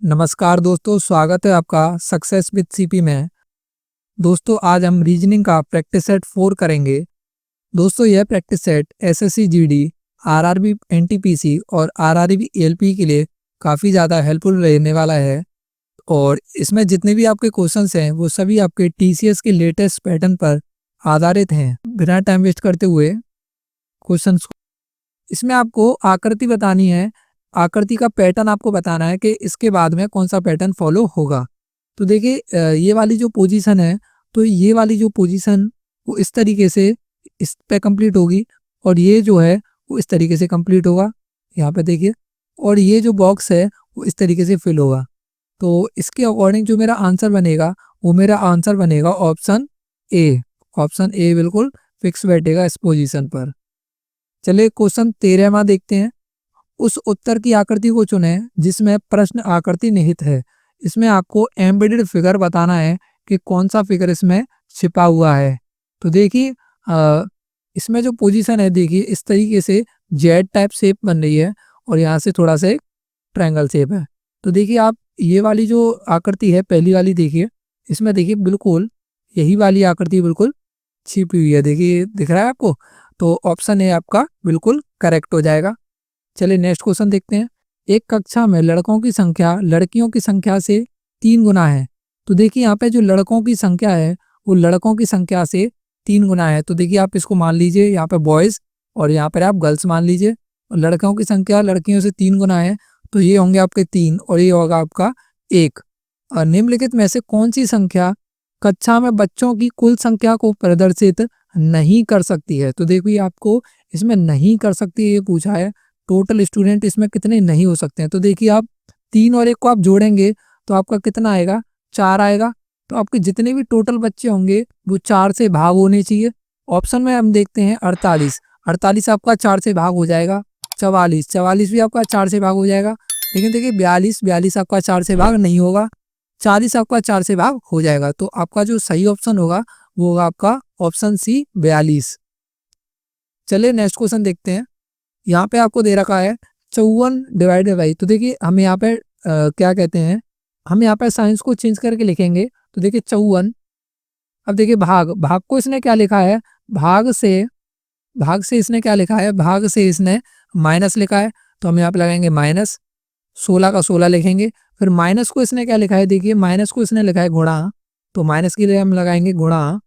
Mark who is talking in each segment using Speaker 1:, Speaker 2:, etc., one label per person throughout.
Speaker 1: नमस्कार दोस्तों, स्वागत है आपका सक्सेस विद सीपी में। दोस्तों आज हम रीजनिंग का प्रैक्टिस सेट 4 करेंगे। दोस्तों यह practice set SSC GD, RRB NTPC और आरआरबी एलपी के लिए काफ़ी ज़्यादा हेल्पफुल रहने वाला है। और इसमें जितने भी आपके क्वेश्चंस हैं वो सभी आपके टीसीएस के लेटेस्ट पैटर्न पर आधारित हैं। बिना टाइम वेस्ट करते हुए क्वेश्चंस, इसमें आपको आकृति बतानी है। आकृति का पैटर्न आपको बताना है कि इसके बाद में कौन सा पैटर्न फॉलो होगा। तो देखिए ये वाली जो पोजीशन है, तो ये वाली जो पोजीशन वो इस तरीके से इस पे कंप्लीट होगी और ये जो है वो इस तरीके से कंप्लीट होगा। यहाँ पे देखिए, और ये जो बॉक्स है वो इस तरीके से फिल होगा। तो इसके अकॉर्डिंग जो मेरा आंसर बनेगा वो मेरा आंसर बनेगा ऑप्शन ए। ऑप्शन ए बिल्कुल फिक्स बैठेगा इस पोजीशन पर। चलिए क्वेश्चन 13वां देखते हैं। उस उत्तर की आकृति को चुनें जिसमें प्रश्न आकृति निहित है। इसमें आपको एम्बेडेड फिगर बताना है कि कौन सा फिगर इसमें छिपा हुआ है। तो देखिए इसमें जो पोजीशन है, देखिए इस तरीके से जेड टाइप शेप बन रही है और यहाँ से थोड़ा सा एक ट्रायंगल शेप है। तो देखिए आप ये वाली जो आकृति है पहली वाली, देखिए इसमें देखिए बिल्कुल यही वाली आकृति बिल्कुल छिपी हुई है। देखिए दिख रहा है आपको, तो ऑप्शन ए आपका बिल्कुल करेक्ट हो जाएगा। चलिए नेक्स्ट क्वेश्चन देखते हैं। एक कक्षा में लड़कों की संख्या लड़कियों की संख्या से 3 गुना है। तो देखिए यहाँ पे जो लड़कों की संख्या है वो लड़कों की संख्या से 3 गुना है। तो देखिए आप इसको मान लीजिए यहाँ पे बॉयज़ और यहाँ पर आप गर्ल्स मान लीजिए। और लड़कों की संख्या लड़कियों से 3 गुना है, तो ये होंगे आपके 3 और ये होगा आपका 1। और निम्नलिखित में से कौन सी संख्या कक्षा में बच्चों की कुल संख्या को प्रदर्शित नहीं कर सकती है। तो देखिए आपको इसमें नहीं कर सकती है ये पूछा है। टोटल स्टूडेंट इसमें कितने नहीं हो सकते हैं। तो देखिए आप 3 और 1 को आप जोड़ेंगे तो आपका कितना आएगा, 4 आएगा। तो आपके जितने भी टोटल बच्चे होंगे वो 4 से भाग होने चाहिए। ऑप्शन में हम देखते हैं 48। 48 आपका 4 से भाग हो जाएगा। 44, 44 भी आपका 4 से भाग हो जाएगा। लेकिन देखिए 42, 42 आपका 4 से भाग नहीं होगा। 40 आपका 4 से भाग हो जाएगा। तो आपका जो सही ऑप्शन होगा वो होगा आपका ऑप्शन सी 42। चलिए नेक्स्ट क्वेश्चन देखते हैं। यहाँ पे आपको दे रखा है 54 डिवाइडेड बाई। तो देखिए हम यहाँ पे क्या कहते हैं, हम यहाँ पे साइंस को चेंज करके लिखेंगे। तो देखिए 54, अब देखिए भाग, भाग को इसने क्या लिखा है, भाग से इसने क्या लिखा है, भाग से इसने माइनस लिखा है। तो हम यहाँ पे लगाएंगे माइनस, 16 का 16 लिखेंगे। फिर माइनस को इसने क्या लिखा है, देखिए माइनस को इसने लिखा है गुणा, तो माइनस के लिए हम लगाएंगे गुणा।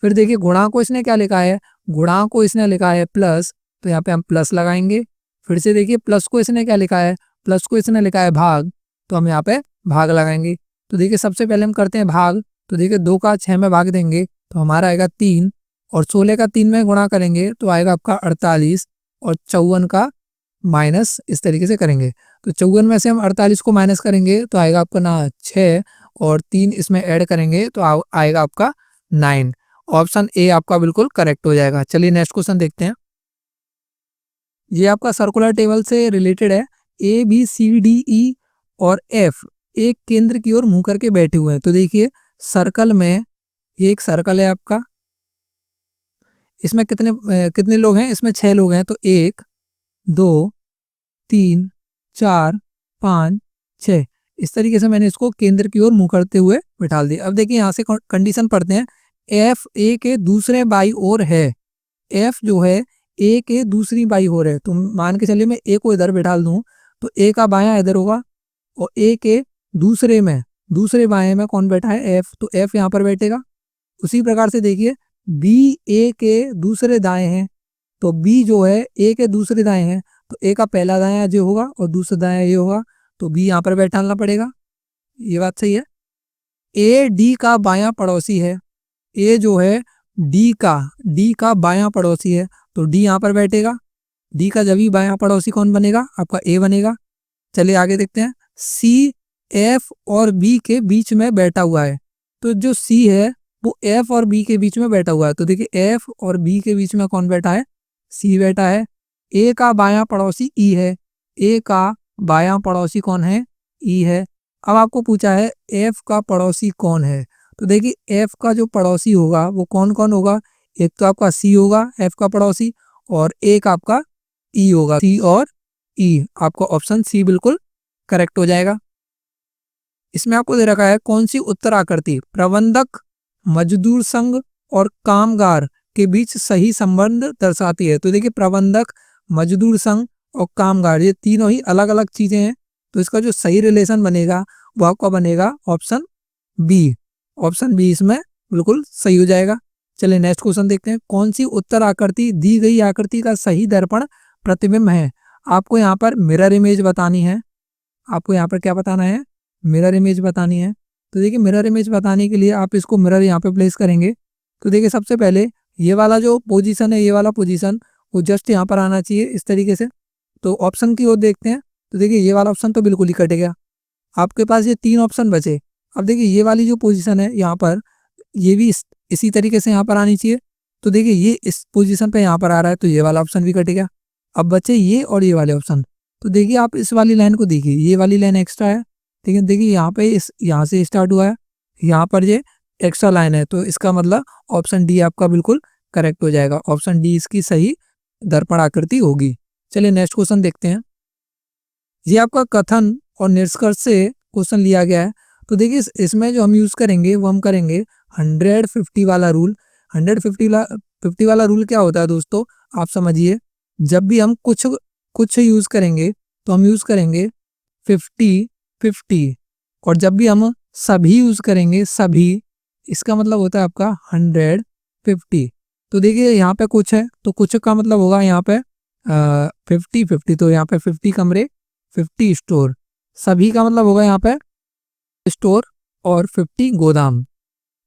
Speaker 1: फिर देखिए गुणा को इसने क्या लिखा है, गुणा को इसने लिखा है प्लस, तो यहाँ पे हम प्लस लगाएंगे। फिर से देखिए प्लस को इसने क्या लिखा है, प्लस को इसने लिखा है भाग, तो हम यहाँ पे भाग लगाएंगे। तो देखिए सबसे पहले हम करते हैं भाग। तो देखिए 2 का 6 में भाग देंगे तो हमारा आएगा 3, और 16 का 3 में गुणा करेंगे तो आएगा आपका 48, और 54 का माइनस इस तरीके से करेंगे। तो 54 में से हम 48 को माइनस करेंगे तो आएगा आपका ना 6, और 3 इसमें ऐड करेंगे तो आएगा आपका 9। ऑप्शन ए आपका बिल्कुल करेक्ट हो जाएगा। चलिए नेक्स्ट क्वेश्चन देखते हैं। ये आपका सर्कुलर टेबल से रिलेटेड है। A B C D E और एफ एक केंद्र की ओर मुंह करके बैठे हुए हैं। तो देखिए सर्कल में, ये एक सर्कल है आपका, इसमें कितने लोग हैं, इसमें 6 लोग हैं। तो 1 2 3 4 5 6, इस तरीके से मैंने इसको केंद्र की ओर मुंह करते हुए बिठा दिया। अब देखिए यहाँ से कंडीशन पढ़ते हैं। एफ ए के दूसरे बाई ओर है। एफ जो है ए के दूसरी बाई ओर है। तो मान के चलिए मैं ए को इधर बिठा दूं तो ए का बायां इधर होगा, और ए के दूसरे बाएं में कौन बैठा है, एफ, तो एफ यहाँ पर बैठेगा। उसी प्रकार से देखिए बी ए के दूसरे दाएं हैं, तो बी जो है ए के दूसरे दाएं हैं, तो ए का पहला दायां जो होगा और दूसरा दायां ये होगा, तो बी यहाँ पर बैठाना पड़ेगा। ये बात सही है। ए डी का बायां पड़ोसी है। ए जो है डी का बायां पड़ोसी है, तो डी यहाँ पर बैठेगा। डी का जब ही बायां पड़ोसी कौन बनेगा, आपका ए बनेगा। चलिए आगे देखते हैं। सी एफ और बी के बीच में बैठा हुआ है। तो जो सी है वो एफ और बी के बीच में बैठा हुआ है। तो देखिए एफ और बी के बीच में कौन बैठा है, सी बैठा है। ए का बायां पड़ोसी ई है। ए का बायां पड़ोसी कौन है, ई है। अब आपको पूछा है एफ का पड़ोसी कौन है। तो देखिए एफ का जो पड़ोसी होगा वो कौन कौन होगा, एक तो आपका सी होगा एफ का पड़ोसी, और एक आपका ई होगा, सी और ई। आपका ऑप्शन सी बिल्कुल करेक्ट हो जाएगा। इसमें आपको दे रखा है कौन सी उत्तर आकृति प्रबंधक, मजदूर संघ और कामगार के बीच सही संबंध दर्शाती है। तो देखिए प्रबंधक, मजदूर संघ और कामगार ये तीनों ही अलग अलग चीजें हैं, तो इसका जो सही रिलेशन बनेगा वो आपका बनेगा ऑप्शन बी। ऑप्शन बी इसमें बिल्कुल सही हो जाएगा। चलिए नेक्स्ट क्वेश्चन देखते हैं। कौन सी उत्तर आकृति दी गई आकृति का सही दर्पण प्रतिबिंब है? आपको यहाँ पर मिरर इमेज बतानी है। आपको यहाँ पर क्या बताना है? मिरर इमेज बतानी है। तो देखिए मिरर इमेज बताने के लिए आप इसको मिरर यहाँ पे प्लेस करेंगे। तो देखिए सबसे पहले ये वाला जो पोजीशन है, ये वाला पोजीशन वो जस्ट यहाँ पर आना चाहिए इस तरीके से। तो ऑप्शन की ओर देखते हैं। तो देखिए ये वाला ऑप्शन तो बिल्कुल ही कट गया। आपके पास ये 3 ऑप्शन बचे। अब देखिए ये वाली जो पोजीशन है यहाँ पर, ये भी इसी तरीके से यहाँ पर आनी चाहिए। तो देखिए ये इस पोजीशन पे यहाँ पर आ रहा है, तो ये वाला ऑप्शन भी कट गया। अब बचे ये और ये वाले ऑप्शन। तो देखिए आप इस वाली लाइन को देखिए, ये वाली लाइन एक्स्ट्रा है, ठीक है। देखिए यहाँ पे यहाँ से स्टार्ट हुआ है, यहाँ पर ये एक्स्ट्रा लाइन है, तो इसका मतलब ऑप्शन डी आपका बिल्कुल करेक्ट हो जाएगा। ऑप्शन डी इसकी सही दर्पण आकृति होगी। चलिए नेक्स्ट क्वेश्चन देखते हैं। ये आपका कथन और निष्कर्ष से क्वेश्चन लिया गया है। तो देखिए इसमें जो हम यूज करेंगे वो हम करेंगे 150 वाला रूल। 150 वाला रूल क्या होता है दोस्तों, आप समझिए। जब भी हम कुछ यूज करेंगे तो हम यूज करेंगे 50-50, और जब भी हम सभी यूज करेंगे सभी, इसका मतलब होता है आपका 150। तो देखिए यहाँ पे कुछ है, तो कुछ का मतलब होगा यहाँ पे 50-50, तो यहाँ पे 50 कमरे 50 स्टोर। सभी का मतलब होगा यहाँ पे स्टोर और 50 गोदाम।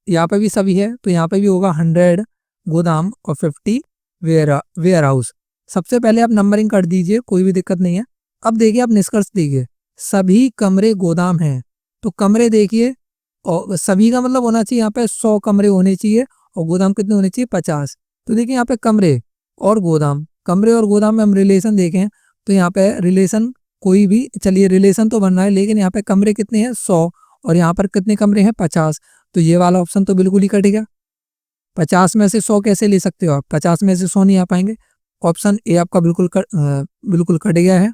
Speaker 1: यहाँ पे भी सभी है, तो यहाँ पे भी होगा 100 गोदाम और 50 वेयर हाउस। सबसे पहले आप नंबरिंग कर दीजिए, कोई भी दिक्कत नहीं है। अब देखिए आप निष्कर्ष देखिए, सभी कमरे गोदाम हैं, तो कमरे देखिए, और सभी का मतलब होना चाहिए यहाँ पे 100 कमरे होने चाहिए, और गोदाम कितने होने चाहिए 50। तो देखिए यहाँ पे कमरे और गोदाम में हम रिलेशन देखें तो यहाँ पे रिलेशन कोई भी, चलिए रिलेशन तो बन रहा है, लेकिन यहाँ पे कमरे कितने हैं 100, और यहाँ पर कितने कमरे हैं 50। तो ये वाला ऑप्शन तो बिल्कुल ही कट गया। 50 में से 100 कैसे ले सकते हो आप? 50 में से 100 नहीं आ पाएंगे। ऑप्शन ए आपका बिल्कुल कट गया है।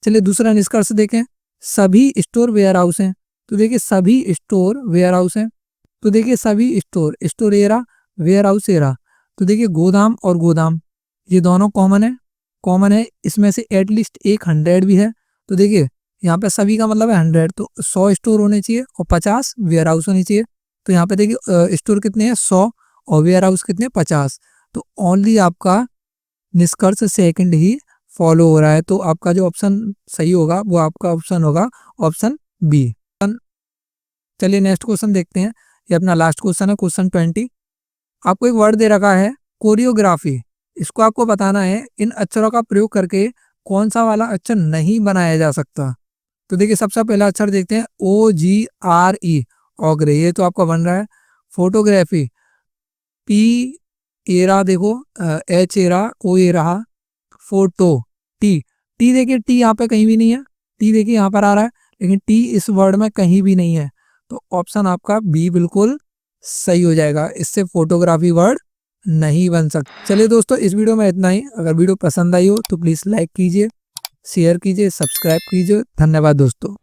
Speaker 1: चलिए दूसरा निष्कर्ष देखें। सभी स्टोर वेयर हाउस हैं, तो देखिए सभी स्टोर वेयर हाउस हैं। तो देखिए सभी store area, warehouse area. तो देखिए गोदाम और गोदाम ये दोनों कॉमन है। इसमें से एटलीस्ट एक 100 भी है। तो देखिए यहाँ पे सभी का मतलब है 100, तो 100 स्टोर होने चाहिए और 50 वेयर हाउस होने चाहिए। तो यहाँ पे देखिए स्टोर कितने हैं 100 और वेयर हाउस कितने 50। तो ओनली आपका निष्कर्ष सेकंड ही फॉलो हो रहा है। तो आपका जो ऑप्शन सही होगा वो आपका ऑप्शन होगा ऑप्शन बी। चलिए नेक्स्ट क्वेश्चन देखते हैं। ये अपना लास्ट क्वेश्चन है, क्वेश्चन 20। आपको एक वर्ड दे रखा है कोरियोग्राफी। इसको आपको बताना है इन अक्षरों का प्रयोग करके कौन सा वाला अक्षर नहीं बनाया जा सकता। तो देखिए सबसे पहला अक्षर देखते हैं OGRE, ऑग्रे, ये तो आपका बन रहा है। फोटोग्राफी P एरा, देखो H एरा, O ए रहा। फोटो टी देखिए टी यहाँ पे कहीं भी नहीं है। टी देखिए यहाँ पर आ रहा है, लेकिन टी इस वर्ड में कहीं भी नहीं है। तो ऑप्शन आपका बी बिल्कुल सही हो जाएगा। इससे फोटोग्राफी वर्ड नहीं बन सकता। चलिए दोस्तों इस वीडियो में इतना ही। अगर वीडियो पसंद आई हो तो प्लीज़ लाइक कीजिए, शेयर कीजिए, सब्सक्राइब कीजिए। धन्यवाद दोस्तों।